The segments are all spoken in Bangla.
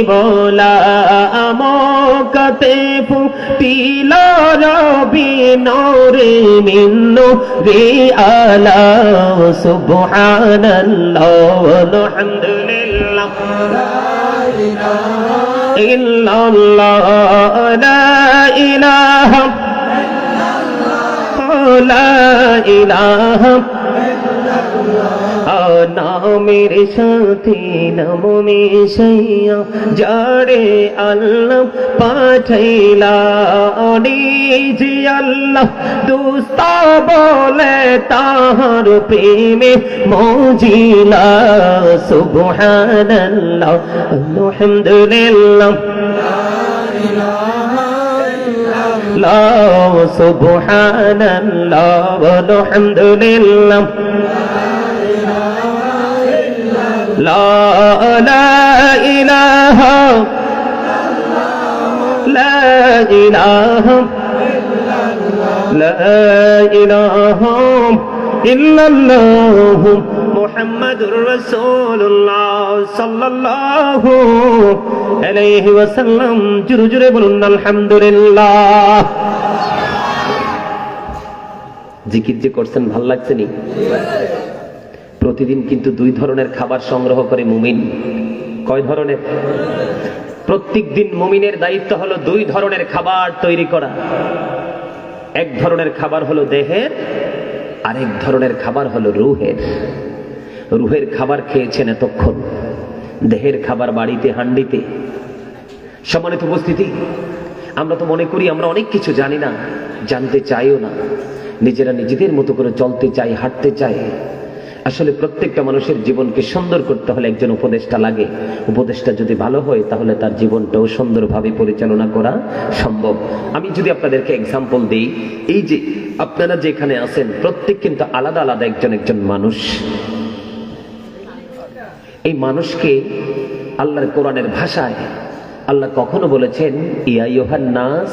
बोला मोकते फुटिल रबी नूरे मिन्नु रे आला सुबहानल्लाह वल्हम्दुलिल्लाह इल्लल्लाह ला इलाहा ला इलाहा नामेर साथी नमो मिशाइया जारे अल्लाह पाठाइला जी अल्लाह दुस्ता बोले ताहार प्रेमे मौजिला सुबहानल्लाह अल्हम्दुलिल्लाह ला सुबहानल्लाह वल्हम्दुलिल्लाह لا لا إله لا إله لا إله إلا الله محمد رسول الله صلى الله عليه وسلم জোরে জোরে বলুন আলহামদুলিল্লাহ। জিকির যে করছেন ভাল লাগছে নি? প্রতিদিন কিন্তু দুই ধরনের খাবার সংগ্রহ করে মুমিন। কয় ধরনের? প্রত্যেক দিন মুমিনের দায়িত্ব হলো দুই ধরনের খাবার তৈরি করা। এক ধরনের খাবার হলো দেহের, আরেক ধরনের খাবার হলো রুহের। রুহের খাবার খেয়েছেন এতক্ষণ, দেহের খাবার বাড়িতে হান্ডিতে। সম্মানিত উপস্থিতি, আমরা তো মনে করি আমরা অনেক কিছু জানি না, জানতে চাইও না, নিজেরা নিজেদের মতো করে চলতে চাই, হাঁটতে চাই। আসলে প্রত্যেকটা মানুষের জীবনকে সুন্দর করতে হলে একজন উপদেষ্টা লাগে। উপদেষ্টা যদি ভালো হয় তাহলে তার জীবনটাও সুন্দরভাবে পরিচালনা করা সম্ভব। আমি যদি আপনাদেরকে এক্সাম্পল দিই, এই যে আপনারা যেখানে আছেন প্রত্যেক কিন্তু আলাদা আলাদা একজন একজন মানুষ। এই মানুষকে আল্লাহর কোরআনের ভাষায় আল্লাহ কখনো বলেছেন ইয়া আইয়ুহান নাস,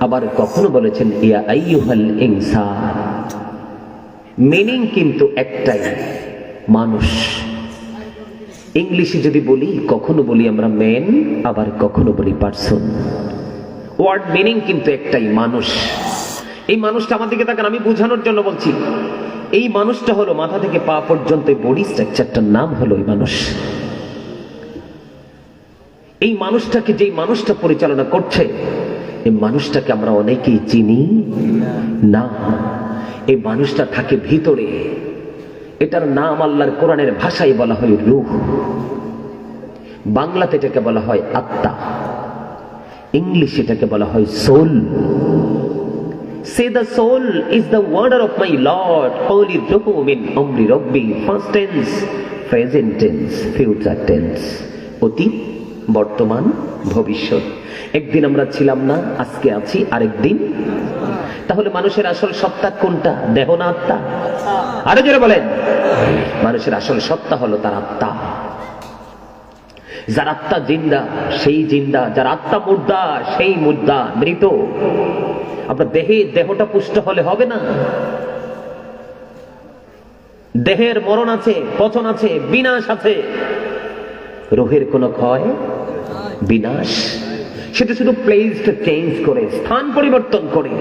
আবার কখনো বলেছেন ইয়া আইয়ুহাল ইনসান। মিনিং কিন্তু একটাই, মানুষ। ইংলিশে যদি বলি কখনো বলি আমরা ম্যান, আবার কখনো বলি পারসন। ওয়ার্ড মিনিং কিন্তু একটাই, মানুষ। এই মানুষটা আমার দিকে তাকান, আমি বোঝানোর জন্য বলছি। এই মানুষটা হলো মাথা থেকে পা পর্যন্ত বডি স্ট্রাকচারটার নাম হলো এই মানুষ। এই মানুষটাকে যেই মানুষটা পরিচালনা করছে, এই মানুষটাকে আমরা অনেকেই চিনি না। এই মানুষটা থাকে ভিতরে, এটার নাম আল্লাহর কোরআনের ভাষায় বলা হয় রূহ। বাংলাতে এটাকে বলা হয় আত্মা, ইংলিশে এটাকে বলা হয় soul. Say the soul is the word of my Lord, holy ruhu min amri rabbi, past tense, present tense, future tense, অতীত, বর্তমান, ভবিষ্যৎ। একদিন আমরা ছিলাম না, আজকে আছি, আরেকদিন। তাহলে মানুষের আসল সত্তা কোনটা? দেহ না আত্মা? আরো জোরে বলেন। মানুষের আসল সত্তা হলো তার আত্মা। যার আত্মা জিন্দা সেই জিন্দা, যার আত্মা মুর্দা সেই মুর্দা, মৃত। আপনার দেহটা পুষ্ট হলে হবে না। দেহের মরণ আছে, পতন আছে, বিনাশ আছে। রুহের কোনো ক্ষয় বিনাশ, সেটা শুধু প্লেসটা চেঞ্জ করে, স্থান পরিবর্তন করে।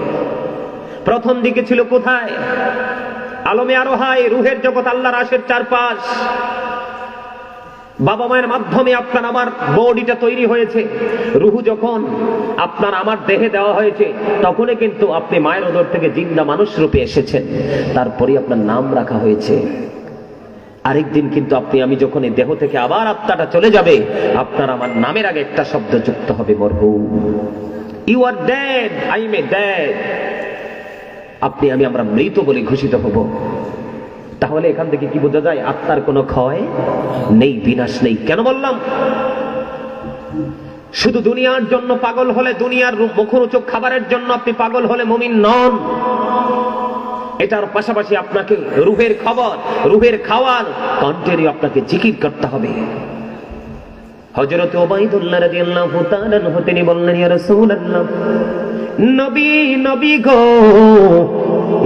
প্রথম দিকে ছিল কোথায়? আলমে আরোহায়, রুহের জগৎ, আল্লাহর আরশের চারপাশ। বাবা মায়ের মাধ্যমে আপনার আমার বডিটা তৈরি হয়েছে। রুহু যখন আপনার আমার দেহে দেওয়া হয়েছে, তখনই কিন্তু আপনি মায়ের উদর থেকে জিন্দা মানুষ রূপে এসেছেন। তারপরে আপনার নাম রাখা হয়েছে। আরেকদিন কিন্তু আপনি আমি যখন এই দেহ থেকে আবার আত্মাটা চলে যাবে, আপনার আমার নামের আগে একটা শব্দ যুক্ত হবে, মরহুম। You are dead, I am a dead. আপনি আমি আমরা মৃত বলে ঘোষিত হব। তাহলে এখান থেকে কি বোঝা যায়? আত্মার কোনো ক্ষয় নেই, বিনাশ নেই। কেন বললাম? শুধু দুনিয়ার জন্য পাগল হলে, দুনিয়ার মুখরোচক খাবারের জন্য আপনি পাগল হলে মুমিন নন। এটার পাশাপাশি আপনাকে রুহের খবর, রুহের খাওয়ার কন্টিনিউ আপনাকে জিকির করতে হবে। হযরত উবাইদুল্লাহ রাদিয়াল্লাহু তাআলা আনহু তিনি বললেন, ইয়া রাসূলুল্লাহ, নবী নবী গো,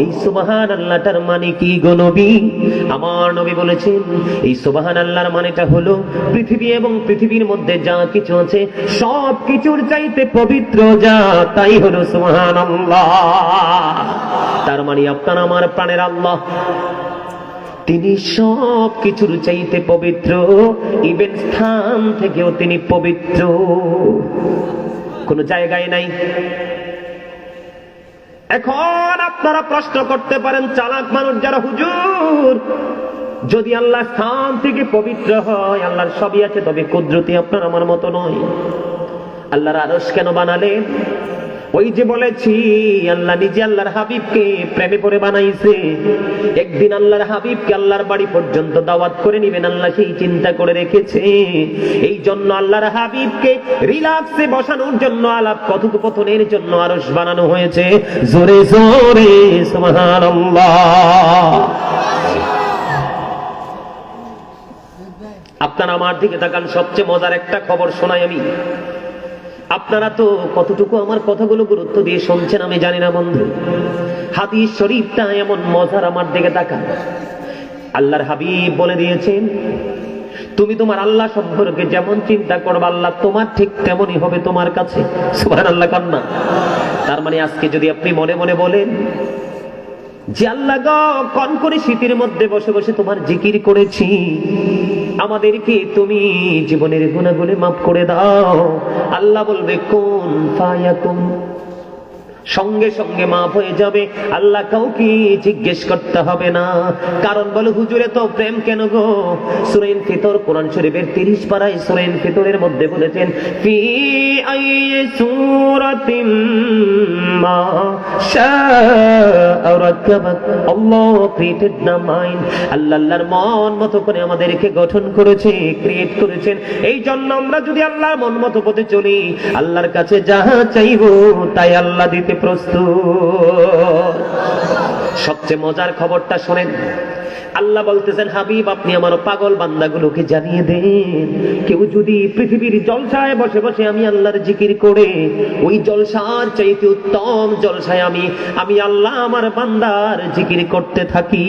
এই সুবহানাল্লাহটার মানে কি গো নবী? আমার নবী বলেছেন এই সুবহানাল্লাহর মানেটা হলো পৃথিবী এবং পৃথিবীর মধ্যে যা কিছু আছে সব কিছুর চাইতে পবিত্র যা, তাই হলো সুবহানাল্লাহ। তার মানে আপনার আমার প্রাণের আল্লাহ, তিনি সব কিছুর চাইতে পবিত্র, ইভেন স্থান থেকেও তিনি পবিত্র, কোন জায়গায় নাই। এখন আপনারা প্রশ্ন করতে পারেন চালাক মানুষ যারা, হুজুর যদি আল্লাহ স্থান থেকে পবিত্র হয়, আল্লাহর সবই আছে, তবে কুদরতি আপনার আমার মতো নয়, আল্লাহর আরশ কেন বানালেন? ওই যে বলেছি আল্লাহ নিজে আল্লাহর হাবিবকে প্রেমে পড়ে বানাইছে। একদিন আল্লাহর হাবিবকে আল্লাহর বাড়ি পর্যন্ত দাওয়াত করে নিবেন, আল্লাহ সেই চিন্তা করে রেখেছে। এই জন্য আল্লাহর হাবিবকে রিল্যাক্সে বসানোর জন্য, আলাপ কথোপকথনের জন্য আরশ বানানো হয়েছে। জোরে জোরে সুবহানাল্লাহ। আপনারা আমার দিকে তাকান, সবচেয়ে মজার একটা খবর শোনাই আমি। আপনারা তো কতটুকু আমার কথাগুলো গুরুত্ব দিয়ে শুনছেন আমি জানি না বন্ধু। হাদিস শরীফটা এমন মজার, আমার দিকে তাকান। আল্লাহর হাবিব বলে দিয়েছেন, তুমি তোমার আল্লাহ সম্পর্কে যেমন চিন্তা করবে আল্লাহ তোমার ঠিক তেমনই হবে তোমার কাছে। সুবহানাল্লাহ কান্না। তার মানে আজকে যদি আপনি মনে মনে বলেন যে আল্লাহ গো, কোন করে শীতের মধ্যে বসে বসে তোমার জিকির করেছি, আমাদেরকে তুমি জীবনের গুনাহগুলো মাফ করে দাও, আল্লাহ বলবে কুন ফায়াকুন, সঙ্গে সঙ্গে মাফ হয়ে যাবে। আল্লাহ কাউকে জিজ্ঞেস করতে হবে না। কারণ বলে হুজুরে তো প্রেম কেন গো? সূরা ফিতর কোরআন শরীফের 30 পারায় সূরা ফিতরের মধ্যে বলেছেন, ফি আইয়ি সূরাতিন মা শাআ রাকাবাক। আল্লাহ ক্রিয়েটেড দ্য মাইন্ড, আল্লাহ আল্লাহর মন মতো করে আমাদেরকে গঠন করেছে, ক্রিয়েট করেছেন। এই জন্য আমরা যদি আল্লাহর মন মতো পথে চলি, আল্লাহর কাছে যাহা চাইবো তাই আল্লাহ দিতে প্রস্তুত। সবচেয়ে মজার খবরটা শোনেন। আল্লাহ বলতেছেন, হাবিব আপনি আমার পাগল বান্দাগুলোকে জানিয়ে দেন, কেউ যদি পৃথিবীর জলসায় বসে বসে আমি আল্লাহর জিকির করে, ওই জলসার চাইতে উত্তম জলসায় আমি আল্লাহ আমার বান্দার জিকির করতে থাকি।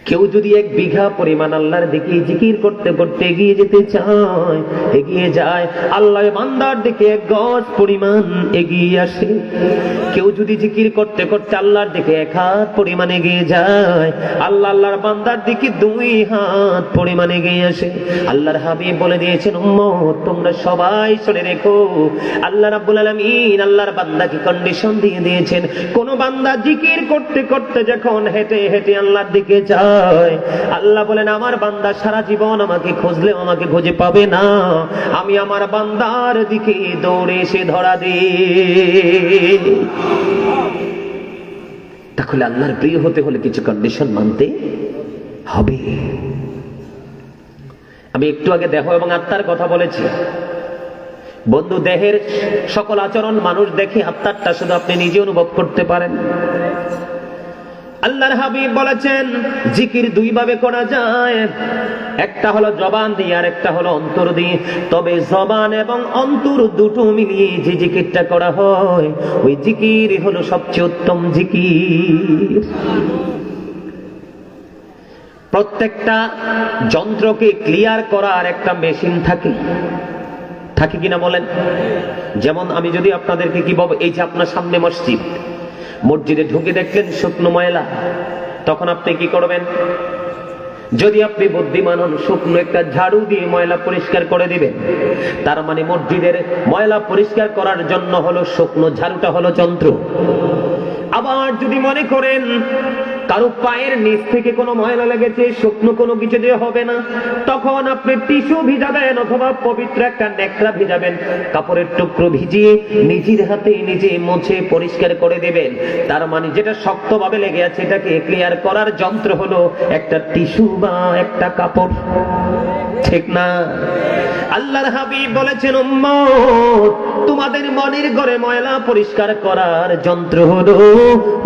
কেউ যদি 1 বিঘা পরিমাণ আল্লাহর দিকে জিকির করতে করতে এগিয়ে যেতে চায়, এগিয়ে যায়, আল্লাহ বান্দার দিকে 1 গজ পরিমাণ এগিয়ে আসে। কেউ যদি জিকির করতে করতে আল্লাহর দিকে 1 হাত পরিমাণ এগিয়ে যায়, আল্লাহ আল্লাহর বান্দার দিকে 2 হাত পরিমাণ এগিয়ে আসে। আল্লাহর হাবিব বলে দিয়েছেন, উম্মত তোমরা সবাই শুনে রেখো, আল্লাহ রাব্বুল আলামিন আল্লাহর বান্দাকে কন্ডিশন দিয়ে দিয়েছেন, কোন বান্দা জিকির করতে করতে যখন হেঁটে হেঁটে আল্লাহর দিকে যায়, আল্লাহ বলেন আমার বান্দা সারা জীবন আমাকে খুঁজলেও আমাকে খুঁজে পাবে না, আমি আমার বান্দার দিকে দৌড়ে এসে ধরা দিই। তাহলে আল্লাহর প্রিয় হতে হলে কিছু কন্ডিশন মানতে হবে। আমি একটু আগে দেহ এবং আত্মার কথা বলেছি। বন্ধু, দেহের সকল আচরণ মানুষ দেখে, আত্মারটা শুধু আপনি নিজে অনুভব করতে পারেন। আল্লাহর হাবিব বলেছেন জিকির 2 ভাবে করা যায়, একটা হলো জবান দিয়ে আর একটা হলো অন্তর দিয়ে। তবে জবান এবং অন্তর দুটো মিলিয়ে যে জিকিরটা করা হয়, ওই জিকির হলো সবচেয়ে উত্তম জিকির। প্রত্যেকটা যন্ত্রকে ক্লিয়ার করার একটা মেশিন থাকে, থাকে কিনা বলেন? যেমন আমি যদি আপনাদেরকে কি বলবো, এই যে আপনার সামনে মসজিদ, মসজিদে ঢুকে দেখলেন শুকনো ময়লা, তখন আপনি কি করবেন? যদি আপনি বুদ্ধিমান হন, শুকনো একটা ঝাড়ু দিয়ে ময়লা পরিষ্কার করে দিবেন। তার মানে মসজিদের ময়লা পরিষ্কার করার জন্য হলো শুকনো ঝাড়ুটা হলো যন্ত্র। আবার যদি মনে করেন কারো পায়ের নিচ থেকে কোনো ময়লা লেগেছে, শুকনো কোনো কিছু দিয়ে হবে না, তখন আপনি টিস্যু ভিজাবেন অথবা পবিত্র একটা নেকড়া ভিজাবেন, কাপড়ের টুকরো ভিজিয়ে নিজের হাতে নিজে মুছে পরিষ্কার করে দেবেন। তার মানে যেটা শক্তভাবে লেগে আছে এটাকে ক্লিয়ার করার যন্ত্র হলো একটা টিস্যু বা একটা কাপড়, ঠিক না? আল্লাহর হাবিব বলেছেন, উম্মত তোমাদের মনের ঘরে ময়লা পরিষ্কার করার যন্ত্র হলো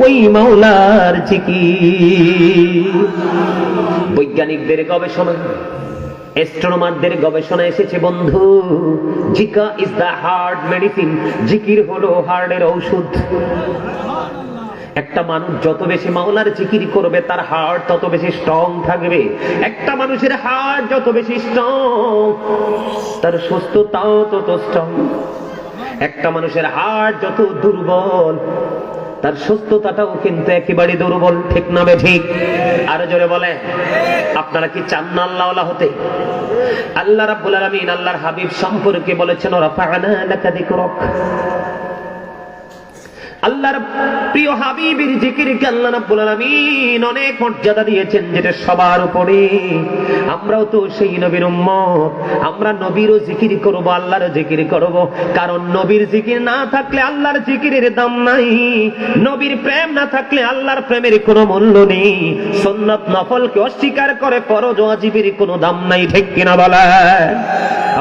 ওই মাওলার জিকির। বৈজ্ঞানিকদের গবেষণা অ্যাস্ট্রোনমারদের গবেষণা এসেছে বন্ধু, Zika is the heart medicine, জিকির হলো হার্টের ঔষধ। একটা মানুষ যত বেশি মাওলার জিকির করবে তার হার্ট তত বেশি স্ট্রং থাকবে। একটা মানুষের হার্ট যত বেশি স্ট্রং তার সুস্থতাও তত স্ট্রং। একটা মানুষের হার্ট যত দুর্বল তার সুস্থতাটাও কিন্তু একেবারে দুর্বল। ঠিক না ঠিক? আরো জোরে বলে। আপনারা কি চান না আল্লাহওয়ালা হতে? আল্লাহ রাব্বুল আলামিন আল্লাহর হাবিব সম্পর্কে বলেছেন রাফা'না লাকা যিকরাক। আল্লাহর প্রিয় হাবিবের জিকিরকে আল্লাহ রাব্বুল আলামিন অনেক মর্যাদা দিয়েছেন, যেটা সবার উপরে। আমরাও তো সেই নবীর উম্মত, আমরা নবীরও জিকির করব, আল্লাহর জিকির করব। কারণ নবীর জিকির না থাকলে আল্লাহর জিকিরের দাম নাই, নবীর প্রেম না থাকলে আল্লাহর প্রেমের কোনো মূল্য নেই। সুন্নাত নফলকে অস্বীকার করে ফরজ ওয়াজিবের কোনো দাম নাই। ঠিক কিনা বলে?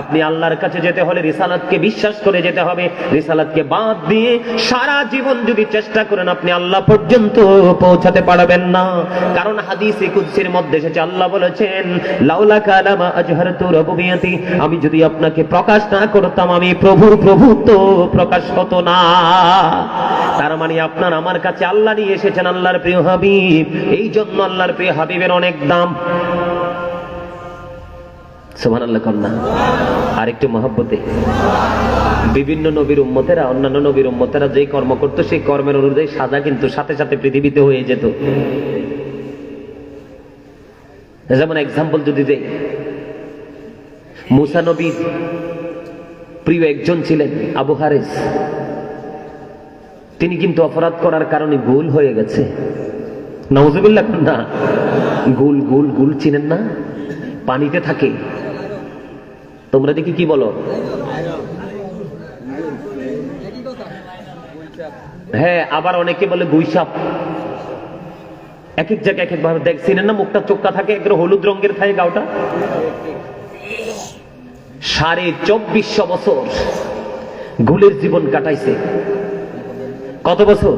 আপনি আল্লাহর কাছে যেতে হলে রিসালাতকে বিশ্বাস করে যেতে হবে। রিসালাতকে বাদ দিয়ে সারা জীবন যদি চেষ্টা করেন আপনি আল্লাহ পর্যন্ত পৌঁছাতে পারবেন না। কারণ হাদিসে কুদসির মধ্যে এসেছে, আল্লাহ বলেছেন লাউলা কালামা আজহারতু রুবুবিয়াতি, আমি যদি আপনাকে প্রকাশ না করতাম আমি প্রভুর প্রভুত্ব প্রকাশ হতো না। তার মানে আপনার আমার কাছে আল্লাহ নিয়ে এসেছেন আল্লাহর প্রিয় হাবিব, এই জন্য আল্লাহর প্রিয় হাবিবের অনেক দাম। সুবহানাল্লাহ কন্যা আর একটু মহব্বতে। বিভিন্ন নবীর উম্মতেরা, অন্যান্য নবীর উম্মতেরা যে কর্ম করতো সেই কর্মের অনুযায়ী সাজা কিন্তু সাথে সাথে পৃথিবীতে হয়ে যেত। যেমন এক্সাম্পল যদি দেই, মুসা নবীর প্রিয় একজন ছিলেন আবু হারিস। তিনি কিন্তু অপরাধ করার কারণে গোল হয়ে গেছে। নাউজুবিল্লাহ কন্যা। গোল গোল গোল চিনেন না? পানিতে থাকে। তোমরা দেখি কি বলো? হ্যাঁ, আবার অনেকে বলে গুইসাপ। এক এক জায়গায় এক এক ভাবে দেখছিলেন না? মুখটা চোখটা থাকে একটু হলুদ রঙের থাকে গাওটা। 2450 বছর গুলের জীবন কাটাইছে। কত বছর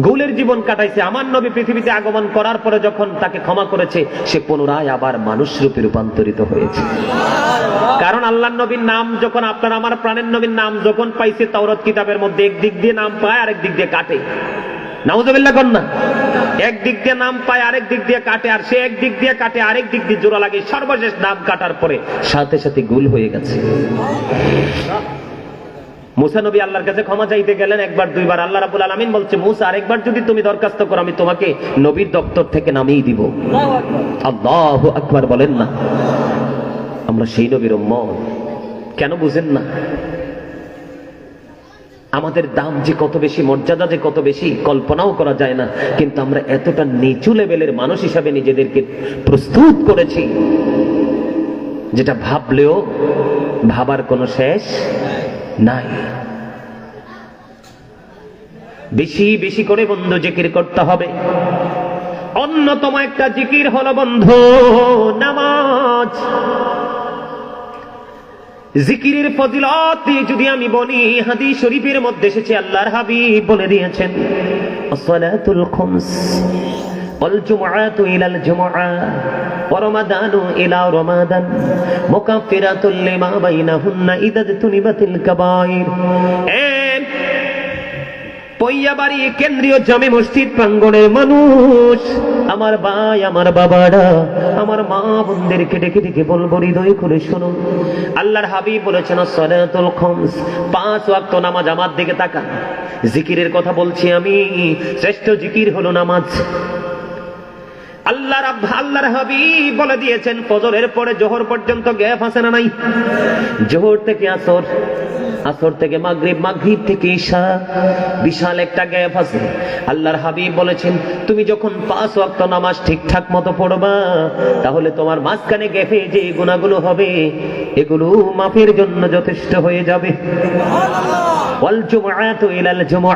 গুলের জীবন কাটাইছে। আমার নবী পৃথিবীতে আগমন করার পরে যখন তাকে ক্ষমা করেছে, সে পুনরায় আবার মানুষ রূপে রূপান্তরিত হয়েছে। কারণ আল্লাহর নবীর নাম যখন, আপনার আমার প্রাণের নবীর নাম যখন পাইছে তাওরাত কিতাবের মধ্যে, একদিক দিয়ে নাম পায় আরেক দিক দিয়ে কাটে। নাউজুবিল্লাহ কন্যা। একদিক দিয়ে নাম পায় আরেক দিক দিয়ে কাটে, আর সে একদিক দিয়ে কাটে আরেক দিক দিয়ে জোড়া লাগে। সর্বশেষ নাম কাটার পরে সাথে সাথে গুল হয়ে গেছে। মুসা নবী আল্লাহর কাছে ক্ষমা চাইতে গেলেন একবার দুইবার। আল্লাহ রাব্বুল আলামিন বলছে, মুসা আরেকবার যদি তুমি দরখাস্ত করো আমি তোমাকে নবীর দপ্তর থেকে নামিয়ে দিব। আল্লাহু আকবার বলেন না? আমরা সেই নবীর উম্মত। কেন বুঝেন না? আমাদের দাম যে কত বেশি, মর্যাদা যে কত বেশি, কল্পনাও করা যায় না। কিন্তু আমরা এতটা নিচু লেভেলের মানুষ হিসাবে নিজেদেরকে প্রস্তুত করেছি, যেটা ভাবলেও ভাবার কোনো শেষ নাই। বেশি বেশি করে বন্ধু জিকির করতে হবে। অন্যতম একটা জিকির হলো বন্ধু নামাজ। জিকিরের ফজিলত যদি আমি বলি, হাদিস শরীফের মধ্যে এসেছে, আল্লাহর হাবিব বলে দিয়েছেন আসসালাতুল খামস ওয়াল জুমআতু ইলাল জুমআ ওয়া রমাদানু ইলা রমাদান মুকাফফিরাতুল লিমা বাইনাহুন্না ইযা তুনিবাতিল কাবাইর। পৈয়াবাড়ি কেন্দ্রীয় জামে মসজিদ প্রাঙ্গণের মানুষ, আমার ভাই, আমার বাবারা, আমার মা বোনদেরকে ডেকে ডেকে বলবো, হৃদয় করে শোনো। আল্লাহর হাবিব বলেছেন সালাতুল খামস, 5 ওয়াক্ত নামাজ। আমার দিকে তাকান, জিকিরের কথা বলছি আমি। শ্রেষ্ঠ জিকির হলো নামাজ। আল্লাহর হাবিব বলে দিয়েছেন ফজরের পরে জোহর পর্যন্ত গ্যাপ আছে না নাই? জোহর থেকে আসর, আসর থেকে মাগরিব, মাগরিব থেকে ঈশা, বিশাল একটা গ্যাপ আছে। আল্লাহর হাবিব বলেছেন তুমি যখন 5 ওয়াক্ত নামাজ ঠিকঠাক মতো পড়বা, তাহলে তোমার মাঝখানে গ্যাপে যে গুনাহগুলো হবে এগুলো মাফের জন্য যথেষ্ট হয়ে যাবে। ওয়াল জুমআতু ইলাল জুমআ,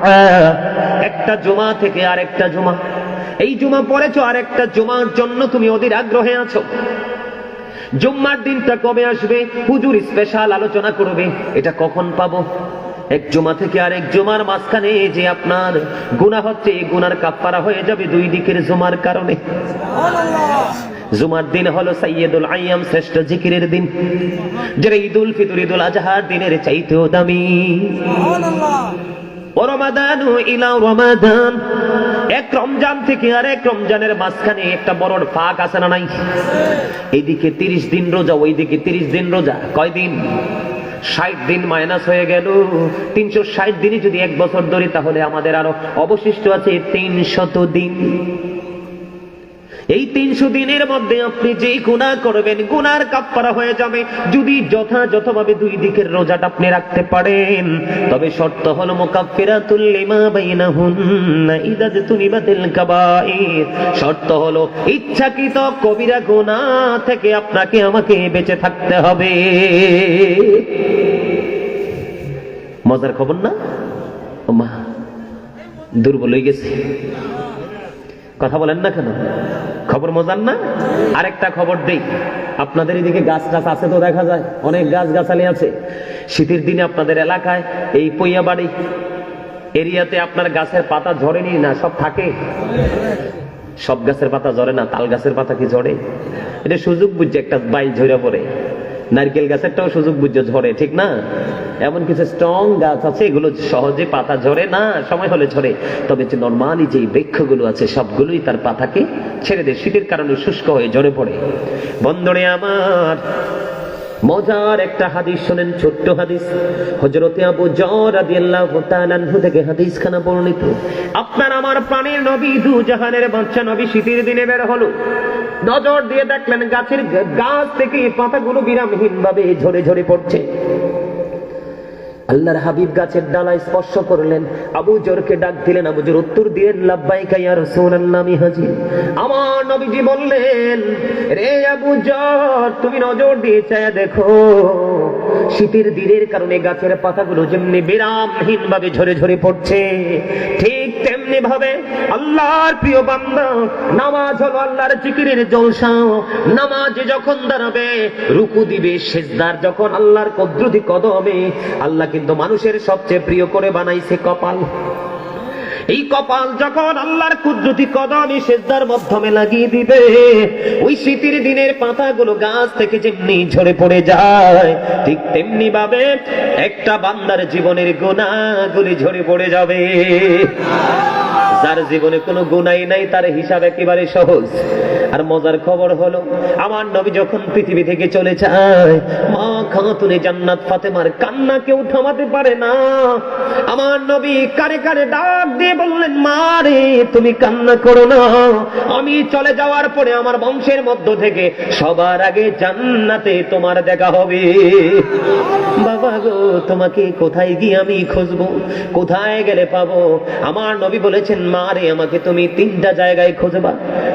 একটা জুমা থেকে আরেকটা জুমা, এই জুমা পড়েছো আরেকটা জুমার জন্য তুমি অধীর আগ্রহে আছো। জুম্মার দিনটা কবে আসবে? হুজুর স্পেশাল আলোচনা করবে, এটা কখন পাবো? এক জুমা থেকে আরেক জুমার মাঝখানে যে আপনার গুনাহ হচ্ছে, এই গুনার কাফারা হয়ে যাবে 2 দিকের জুমার কারণে। জুমার দিন হলো সাইয়্যিদুল আইয়াম, শ্রেষ্ঠ জিকিরের দিন, যেটা ঈদুল ফিতর ঈদুল আজহার দিনের চাইতেও দামি। ও রমাদানু ইলা রমাদান, এক রমজান থেকে আর এক রমজানের মাঝখানে একটা বড় ফাঁক আছে না নাই? এইদিকে 30 দিন রোজা, ওইদিকে 30 দিন রোজা, কয়দিন? 60 দিন মাইনাস হয়ে গেল। 360 দিনই যদি এক বছর ধরি, তাহলে আমাদের আরো অবশিষ্ট আছে 300 দিন। এই 300 দিনের মধ্যে আপনি যেই গুনাহ করবেন, গুনার কাফফারা হয়ে যাবে যদি যথাযথভাবে দুই দিকের রোজাটা আপনি রাখতে পারেন। তবে শর্ত হলো মুকাফফিরাতুল লিমা বাইনাহুন্না ইযা তুনিবাতিল কাবাইর। শর্ত হলো ইচ্ছাকৃত কবিরা গুনাহ থেকে আপনাকে আমাকে বেঁচে থাকতে হবে। মজার খবর না? ওমা দুর্বল হয়ে গেছে, কথা বলেন না কেন? খবর মজার না? আরেকটা খবর দেই, আপনাদের এদিকে গাছ গাছ আছে তো, দেখা যায় অনেক গাছ গাছালি আছে। শীতের দিনে আপনাদের এলাকায় এই পইয়াবাড়ি এরিয়াতে আপনার গাছের পাতা ঝরেনি না? সব থাকে? সব গাছের পাতা ঝরে না, তাল গাছের পাতা কি ঝরে? এটা সুযোগ বুঝছে একটা বাইল ঝরে পড়ে। নারকেল গাছেরটাও সুযোগ বুঝছে ঝরে, ঠিক না? এমন কিছু স্ট্রং গাছ আছে, এগুলো সহজে পাতা ঝরে না, সময় হলে ঝরে। তবে যে নরমালি যে বৃক্ষগুলো আছে সবগুলোই তার পাতাকে ছেড়ে দেয়, শীতের কারণে শুষ্ক হয়ে ঝরে পড়ে। বন্ধুরে আমার, মজার একটা হাদিস শোনেন, ছোট্ট হাদিস, হযরতে আবু যর রাদিয়াল্লাহু তাআলা আনহু থেকে হাদিস খানা বর্ণিত। আপনার আমার প্রাণের নবী, দু জাহানের বাদশা নবী শীতের দিনে বের হলো, নজর দিয়ে দেখলেন গাছ থেকে পাতাগুলো বিরামহীন ভাবে ঝরে ঝরে পড়ছে। আল্লাহর হাবিব গাছের ডালায় স্পর্শ করলেন, আবু জরকে ডাক দিলেন, আবু জর উত্তর দিলেন, লাব্বাইকা ইয়া রাসূলুল্লাহ, আমি হাজির। আমার নবীজি বললেন, রে আবু জর, তুমি নজর দিয়ে চায়া দেখো, শীতের দিনের কারণে গাছের পাতাগুলো যেমনি বিরামহীন ভাবে ঝরে ঝরে পড়ছে, ঠিক তেমনি ভাবে আল্লাহর প্রিয় বান্দা, নামাজ হলো আল্লাহর জিকিরের জলসা। নামাজে যখন দাঁড়াবে, রুকু দিবে, সিজদার যখন আল্লাহর কুদরতি কদমে, আল্লাহ কিন্তু মানুষের সবচেয়ে প্রিয় করে বানাইছে কপাল। এই কপাল যখন আল্লাহর কুদরতি কদমে সিজদার মাধ্যমে লাগিয়ে দিবে, ওই শীতের দিনের পাতাগুলো গাছ থেকে যেমনি ঝরে পড়ে যায়, ঠিক তেমনি ভাবে একটা বান্দার জীবনের গুনাহগুলি ঝরে পড়ে যাবে। যার জীবনে কোনো গুনাই নাই, তার হিসাব একেবারে সহজ। আর মজার খবর হলো, আমার নবী যখন পৃথিবী থেকে চলে যায়, মা খাতুনে জান্নাত ফাতেমার কান্না কেউ থামাতে পারে না। আমার নবী কারে কারে ডাক দিয়ে বললেন, মা রে, তুমি কান্না করো না, আমি চলে যাওয়ার পরে আমার বংশের মধ্য থেকে সবার আগে জান্নাতে তোমার দেখা হবে। বাবা গো, তোমাকে কোথায় গিয়ে আমি খুঁজবো, কোথায় গেলে পাবো? আমার নবী বলেছেন, মা রে, আমাকে তুমি 3টা জায়গায় খুঁজবা।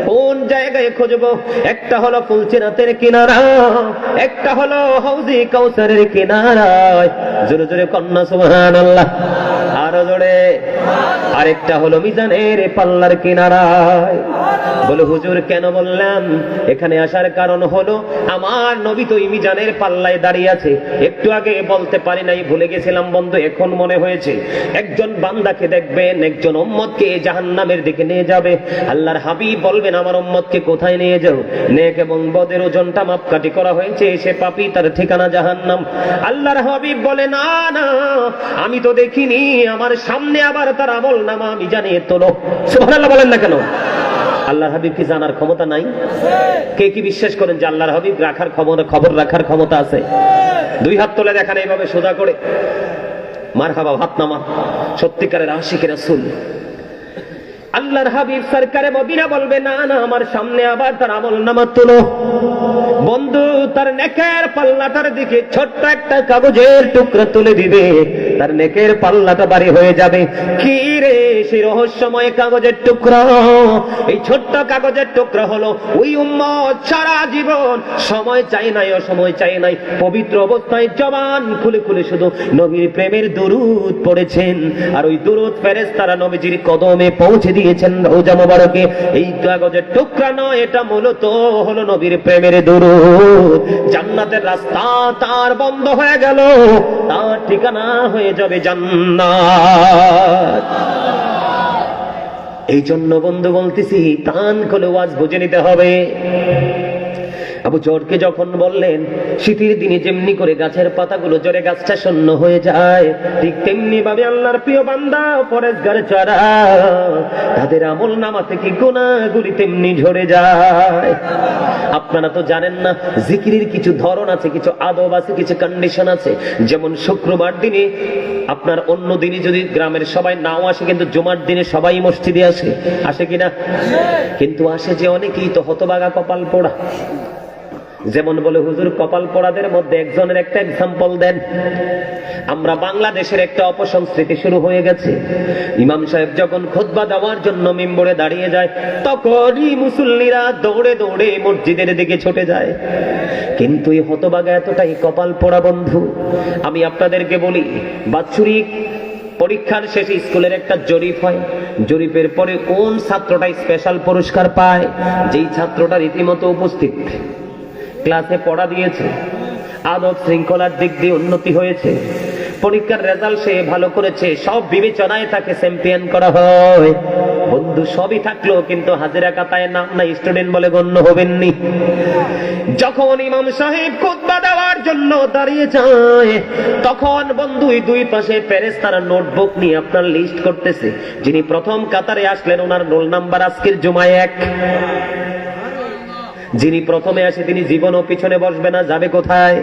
কোন জায়গায় খুঁজবো? একটা হলো ফুলসিরাতের কিনারা, একটা হলো হাউজে কাউসারের কিনারায়, জোরে জোরে কন্যা সুবহানাল্লাহ, আরো জোরে। আরেকটা হলো মিজানের পাল্লার কিনারায়। বলে, হুজুর কেন বললাম? এখানে আসার কারণ হলো, আমার নবী তো মিজানের পাল্লায় দাঁড়িয়ে আছে। একটু আগে বলতে পারি নাই, ভুলে গেছিলাম বন্ধু, এখন মনে হয়েছে। একজন বান্দাকে দেখবেন, একজন উম্মতকে জাহান্নামের দিকে নিয়ে যাবে। আল্লাহর হাবিব বলবেন, আমার উম্মতকে কোথায় নিয়ে যাও? নেক এবং বদের ওজনটা মাপকাঠি করা হয়েছে, সে পাপী, তার ঠিকানা জাহান্নাম। আল্লাহর হাবিব বলে, না না, আমি তো দেখিনি, আমার সামনে আবার তার আমল নামা মিজানে তোলো। সুবহানাল্লাহ বলেন না কেন? আল্লাহর হাবিব কি জানার ক্ষমতা নাই? কে কি বিশ্বাস করেন যে আল্লাহর হাবিব রাখার ক্ষমতা, খবর রাখার ক্ষমতা আছে? 2 হাত তুলে দেখান এইভাবে সোজা করে, মারহাবা, হাত নামা। সত্যিকারের আশিকের রাসূল আল্লাহর হাবিব সরকারে মদিনা বলবে, না না, আমার সামনে আবার তার আমল নামা তুলো। বন্ধু তার নেকের পাল্লাটার দিকে ছোট্ট একটা কাগজের টুকরা তুলে দিবে, তার নেকের পাল্লাটা ভারী হয়ে যাবে। কি রে সেই রহস্যময় কাগজের টুকরা? এই ছোট্ট কাগজের টুকরা হলো ওই উম্মত সারা জীবন সময় চাই নাই, অসময় চাই নাই, পবিত্র অবস্থায় জবান খুলে খুলে শুধু নবীর প্রেমের দুরূদ পড়েছেন। আর ওই দুরূদ ফেরেশতারা নবীজির কদমে পৌঁছে দিয়েছেন রওজা মোবারকে। এই কাগজের টুকরা নয়, এটা মূলত হলো নবীর প্রেমের দুরূদ। জান্নাতের রাস্তা তার বন্ধ হয়ে গেল, তার ঠিকানা হয়ে যাবে জান্নাত। এই জন্য বন্ধু বলতেছি, কান খুলে ওয়াজ বুঝে নিতে হবে। আবু জরকে যখন বললেন শীতের দিনে যেমনি করে গাছের পাতাগুলো জড়ে গাছটা শূন্য হয়ে যায়, ঠিক তেমনি ভাবে আল্লাহর প্রিয় বান্দা পরেশগার যারা, তাদের আমল নামা থেকে গুনাহগুলি তেমনি ঝরে যায়। আপনারা তো জানেন না, জিকিরের কিছু ধরন আছে, কিছু আদব আছে, কিছু কন্ডিশন আছে। যেমন শুক্রবার দিনে আপনার, অন্য দিনে যদি গ্রামের সবাই নাও আসে, কিন্তু জুমার দিনে সবাই মসজিদে আসে, আসে কিনা? কিন্তু আসে যে অনেকেই তো হতবাগা কপাল পোড়া। যেমন বলে হুজুর, কপাল পোড়াদের মধ্যে একজনের একটা এক্সাম্পল দেন। আমরা বাংলাদেশের একটা অপসংস্কৃতি শুরু হয়ে গেছে। ইমাম সাহেব যখন খুতবা দেওয়ার জন্য মিম্বরে দাঁড়িয়ে যায়, তখনই মুসল্লিরা দৌড়ে দৌড়ে মসজিদের দিকে ছুটে যায়। কিন্তু এই হতবাগা এতটাই কপাল পোড়া বন্ধু, আমি আপনাদেরকে বলি, বাৎসরিক পরীক্ষার শেষে স্কুলের একটা জরিপ হয়। জরিপের পরে কোন ছাত্রটা স্পেশাল পুরস্কার পায়? যেই ছাত্রটা রীতিমতো উপস্থিত, ক্লাসে পড়া দিয়েছে, আদব শৃঙ্খলার দিক দিয়ে উন্নতি হয়েছে, পরীক্ষার রেজাল্ট সে ভালো করেছে, সব বিবেচনায় তাকে চ্যাম্পিয়ন করা হয়। বন্ধু, সবই থাকলো, কিন্তু হাজিরা খাতায় নাম নাই, স্টুডেন্ট বলে গণ্য হবেননি। যখন ইমাম সাহেব খুতবা দেওয়ার জন্য দাঁড়িয়ে যায়, তখন বন্ধু দুই পাশে ফেরেশতারা নোটবুক নিয়ে আপনার লিস্ট করতেছে। যিনি প্রথম কাতারে আসলেন, ওনার রোল নাম্বার আজকের জুমায় 1। যিনি প্রথমে আসে তিনি জীবনও পিছনে বসবে না, যাবে কোথায়?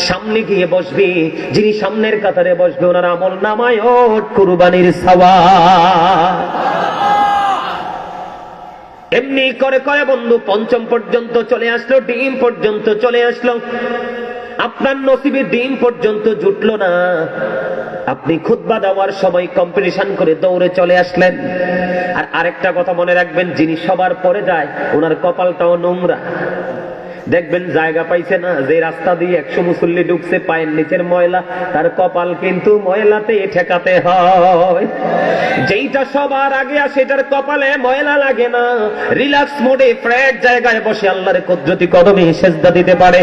সামনে গিয়ে বসবে। যিনি সামনের কাতারে বসবে, ওনার আমল নামায় ওট কুরবানির সওয়াব। এমনি করে করে বন্ধু পঞ্চম পর্যন্ত চলে আসলো, ডিম পর্যন্ত চলে আসলো। আপনার নসিবে ডিম পর্যন্ত জুটলো না, আপনি খুতবা দেওয়ার সময় কম্পিটিশন করে দৌড়ে চলে আসলেন। আর আরেকটা কথা মনে রাখবেন, যিনি সবার পরে যায়, ওনার কপালটাও নোংরা। দেখবেন জায়গা পাইছে না, যে রাস্তা দিয়ে 100 মুসল্লি ঢুকছে, পায়ের নিচের ময়লা, তার কপাল কিন্তু ময়লাতে ঠেকাতে হয়। যেইটা সবার আগে আসে, এটার কপালে ময়লা লাগে না, রিল্যাক্স মোডে ফ্রেশ জায়গায় বসে আল্লাহর কুদরতি কদমে সেজদা দিতে পারে।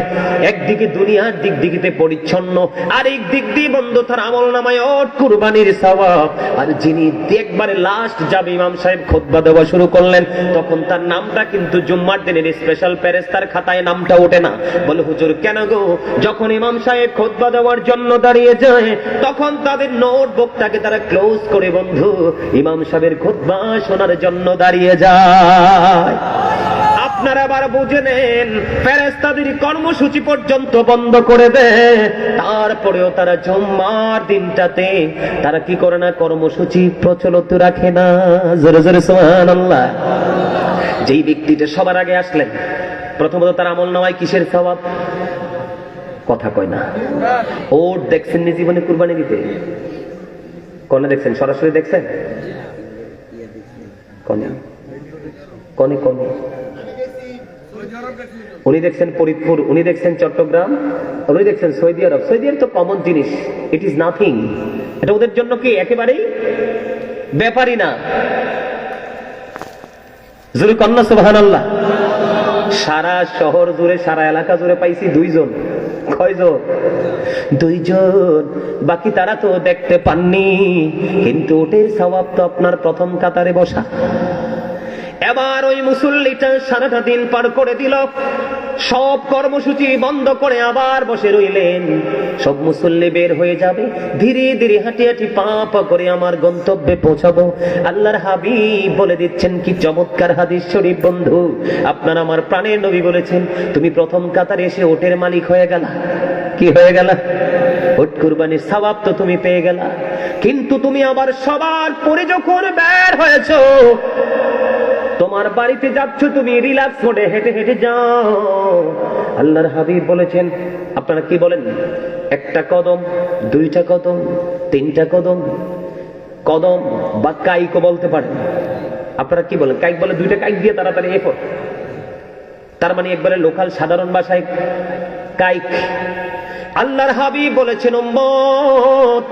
একদিকে দুনিয়ার দিক দিকে পরিচ্ছন্ন, আর এক দিক দিয়ে বন্ধু তার আমল নামায় ওট কুরবানির সওয়াব। আর যিনি একবারে লাস্ট যাবে, ইমাম সাহেব খুতবা দেওয়া শুরু করলেন, তখন তার নামটা কিন্তু জুম্মার দিনের স্পেশাল ফেরেশতার খাতায় নামটা ওঠে না। বলে হুজুর কেন গো? যখন ইমাম সাহেব খুতবা দেওয়ার জন্য দাঁড়িয়ে যায়, তখন তাদের নোটবুকটাকে তারা ক্লোজ করে বন্ধু ইমাম সাহেবের খুতবা শোনার জন্য দাঁড়িয়ে যায়। আপনারা আবার বুঝে নেন, ফেরেশতাদের কর্মসূচি পর্যন্ত বন্ধ করে দেয়, তারপরেও তারা জুম্মার দিনটাতে তারা কি করে না, কর্মসূচি প্রচলিত রাখে না। জোরে জোরে সুবহানাল্লাহ। যেই ব্যক্তিটা সবার আগে আসলেন, প্রথমত তার আমল নামায় কিসের সওয়াব? কথা কয় না। ওট দেখছেন নি জীবনে কুরবানি দিতে? কোনে দেখছেন? সরাসরি দেখছেন? কোনে কোনে কোনে? উনি দেখছেন ফরিদপুর, উনি দেখছেন চট্টগ্রাম, উনি দেখছেন সৌদি আরব। সৌদি আরব তো কমন জিনিস, ইট ইজ নাথিং। এটা ওদের জন্য কি একেবারেই ব্যাপারই না। জোরে কন্যা সুবহানাল্লাহ। সারা শহর জুড়ে, সারা এলাকা জুড়ে পাইছি 2 জন। কয়জন? 2 জন। বাকি তারা তো দেখতে পাননি, কিন্তু ওটের সওয়াব তো আপনার প্রথম কাতারে বসা। এবার ওই মুসল্লিটা সারাটা দিন পার করে দিল, সব কর্মসূচি বন্ধ করে আবার বসে রইলেন। সব মুসল্লি বের হয়ে যাবে, ধীরে ধীরে হাঁটি হাঁটি পা পা করে আমার গন্তব্যে পৌঁছাবো। আল্লাহর হাবিব বলে দিচ্ছেন, কি চমৎকার হাদিস শরীফ বন্ধু। আপনার আমার প্রাণের নবী বলেছেন, তুমি প্রথম কাতারে এসে ওটের মালিক হয়ে গেলা। কি হয়ে গেল? ওট কুরবানির সওয়াব তো তুমি পেয়ে গেলা, কিন্তু তুমি আবার সবার পরে যখন বের হয়েছো, তোমার বাড়িতে যাচ্ছ, তুমি রিল্যাক্স মোডে হেঁটে হেঁটে যাও। আল্লাহর হাবিব বলেছেন, আপনারা কি বলেন? 1টা কদম, 2টা কদম, 3টা কদম, কদম বা কাইকও বলতে পারেন। আপনারা কি বলেন? কাইক বলে 2টা কাইক দিয়ে তাড়াতাড়ি এফোর্ট, তার মানে একবারে লোকাল সাধারণ ভাষায় কাইক। আল্লাহর হাবিব বলেছেন, উম্মত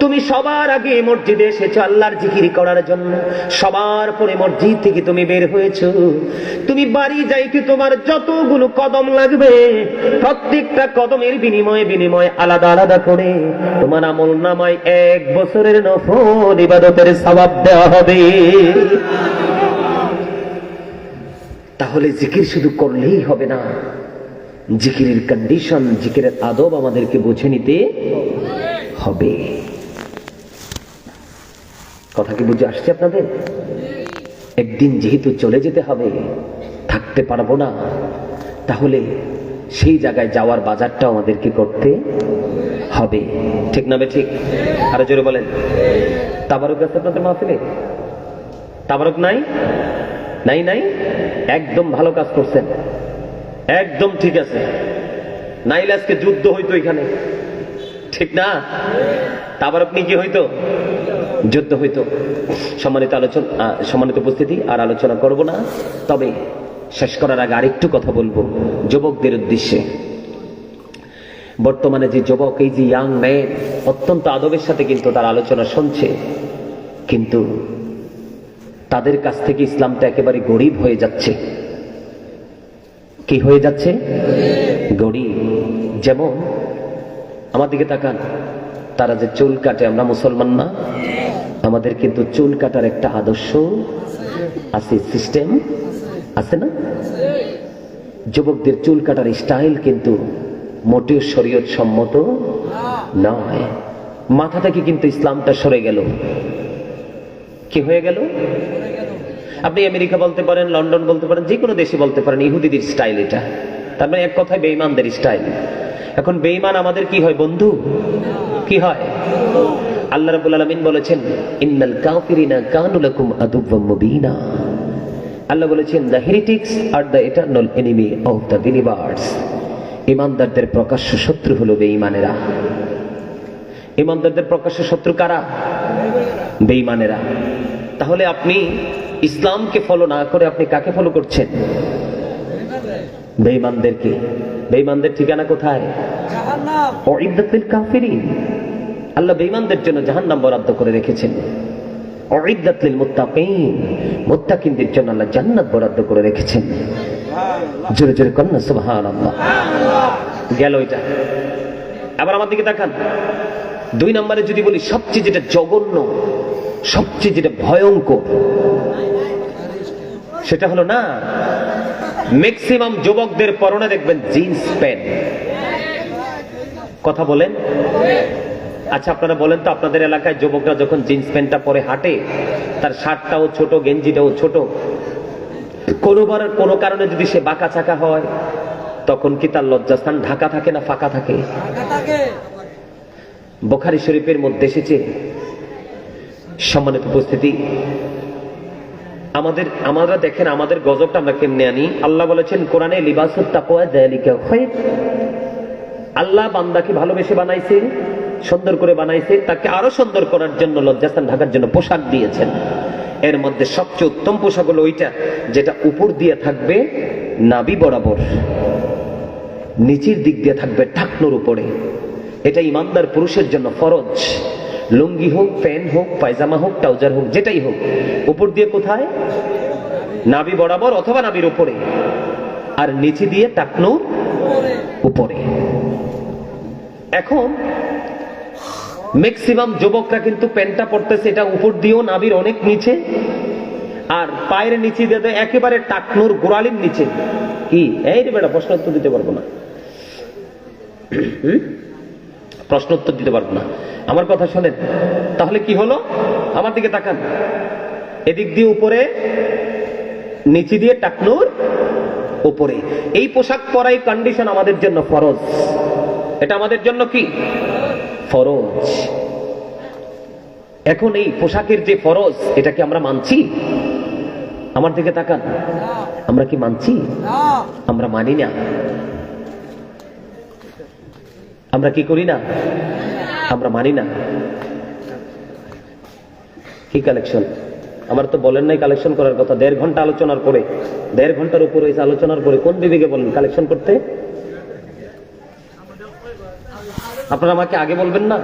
তুমি সবার আগে মসজিদে এসেছো আল্লাহর জিকির করার জন্য, সবার পরে মসজিদ থেকে তুমি বের হয়েছো। তুমি বাড়ি যাইতে তোমার যতগুলো কদম লাগবে, প্রত্যেকটা কদমের বিনিময়ে আলাদা আলাদা করে তোমার আমল নামায় 1 বছরের নফল ইবাদতের সওয়াব দেওয়া হবে। তাহলে জিকির শুধু করলেই হবে না, জিকিরের কন্ডিশন, জিকিরের আদব আমাদেরকে বুঝে নিতে হবে। কথা কি বুঝে আসছে আপনাদের? একদিন যেহেতু চলে যেতে হবে, থাকতে পারবো না, তাহলে সেই জায়গায় যাওয়ার বাজারটা আমাদেরকে করতে হবে। ঠিক না ঠিক? আরো জোরে বলেন। তাবারুক আছে আপনাদের মাহফিলে? তাবারুক নাই? নাই নাই? একদম ভালো কাজ করছেন, একদম ঠিক আছে। নাইলে আজকে যুদ্ধ হইতো এখানে, ঠিক না? তাবারুক নিয়ে কি হইতো? যুদ্ধ হইতো। সম্মানিত উপস্থিতি, আর আলোচনা করব না, তবে শেষ করার আগে আরেকটু কথা বলবো যুবকদের উদ্দেশ্যে। বর্তমানে যে যুবক, এই যে ইয়াং ম্যান, অত্যন্ত আদবের সাথে কিন্তু তার আলোচনা শুনছে, কিন্তু তাদের কাছ থেকে ইসলামটা একেবারে গরিব হয়ে যাচ্ছে। কি হয়ে যাচ্ছে? গরিব। যেমন আমার দিকে তাকান, তারা যে চুল কাটে, আমরা মুসলমান না, আমাদের কিন্তু চুল কাটার একটা আদর্শ আছে, সিস্টেম আছে না? যুবকদের চুল কাটার স্টাইল কিন্তু মোটেও শরীয়ত সম্মত নয়। মাথা থেকে কিন্তু ইসলামটা সরে গেল। কি হয়ে গেল? আপনি আমেরিকা বলতে পারেন, লন্ডন বলতে পারেন, যে কোনো দেশে বলতে পারেন, ইহুদিদের স্টাইল এটা। তার মানে এক কথায় বেঈমানদের স্টাইল। এখন বেঈমান আমাদের কি হয় বন্ধু? কি হয়? আল্লাহ রাব্বুল আলামিন বলেছেন, ইন্নাল কাফিরিনা কানু লাকুম আদুওয়াম মুবিনা। আল্লাহ বলেছেন, the heretics are the eternal enemy of the believers. ইমানদারদের প্রকাশ্য শত্রু হলো বেঈমানেরা। ইমানদারদের প্রকাশ্য শত্রু কারা? বেঈমানেরা। তাহলে আপনি ইসলামকে ফলো না করে আপনি কাকে ফলো করছেন? বেঈমানদেরকে। বেঈমানদের ঠিকানা কোথায়? জাহান্নাম। উইদ্দাত লিল কাফিরিন। আল্লাহ বেঈমানদের জন্য জাহান্নাম বরাদ্দ করে রেখেছেন। উইদ্দাত লিল মুত্তাকিন। মুত্তাকিনদের জন্য আল্লাহ জান্নাত বরাদ্দ করে রেখেছেন। জোরে জোরে কন্না সুবহানাল্লাহ। গেল এটা। আবার আমার দিকে তাকান, 2 নম্বরে যদি বলি সবচেয়ে যেটা জঘন্য, সবচেয়ে যেটা ভয়ঙ্কর, সেটা হলো না, ম্যাক্সিমাম যুবকদের পরনে দেখবেন জিন্স প্যান্ট। কথা বলেন। আচ্ছা আপনারা বলেন তো, আপনাদের এলাকায় যুবকরা যখন জিন্স প্যান্টটা পরে হাঁটে, তার শার্টটাও ছোট, গেঞ্জিটাও ছোট, কোনো কারণে যদি সে বাঁকা চাকা হয়, তখন কি তার লজ্জাস্থান ঢাকা থাকে না ফাঁকা থাকে? বুখারী শরীফের মধ্যে এসেছে, সম্মানিত উপস্থিতি, আমরা দেখেন আমাদের গজবটা আমরা কেমনে আনি। আল্লাহ বলেছেন কোরআনে, লিবাসুত তাকওয়া যালিকা খায়র। আল্লাহ বান্দাকে ভালোবেসে বানাইছে, সুন্দর করে বানাইছে, তাকে আরো সুন্দর করার জন্য, লজ্জাস্থান ঢাকার জন্য পোশাক দিয়েছেন। এর মধ্যে সবচেয়ে উত্তম পোশাক হলো ওইটা যেটা উপর দিয়ে থাকবে নাভি বরাবর, নিচের দিক দিয়ে থাকবে ঢাকনোর উপরে। এটা ইমানদার পুরুষের জন্য ফরজ। লুঙ্গি হোক, প্যান্ট হোক, পায়জামা হোক, ট্রাউজার হোক, যেটাই হোক, উপর দিয়ে কোথায়? নাভি বরাবর অথবা নাভির উপরে, আর নিচে দিয়ে টাকনোর উপরে। এখন ম্যাক্সিমাম যুবকরা কিন্তু প্যান্টটা পরতেছে এটা উপর দিয়েও নাভির অনেক নিচে, আর পায়ের নিচে দিয়ে একেবারে টাকনোর গোড়ালির নিচে। কি এই রে বেটা, প্রশ্ন উত্তর দিতে পারবো না, প্রশ্ন উত্তর দিতে পারবো না, আমার কথা শোনেন। তাহলে কি হলো? আমার দিকে তাকান, এদিক দিয়ে উপরে, নিচে দিয়ে টাকনোর উপরে। এই পোশাক পরাই কন্ডিশন আমাদের জন্য ফরজ। এটা আমাদের জন্য কি? ফরজ। এখন এই পোশাকের যে ফরজ, এটা কি আমরা মানছি? আমার দিকে তাকান, আমরা কি মানছি? আমরা মানি না। আমরা কি করি না? আমরা মানি না। কি কালেকশন? আমার তো বলেন নাই কালেকশন করার কথা। 1.5 ঘন্টা আলোচনার পরে, 1.5 ঘন্টার উপরে আলোচনার পরে কোন বিবেকে বলেন কালেকশন করতে? আপনারা আমাকে আগে বলবেন না?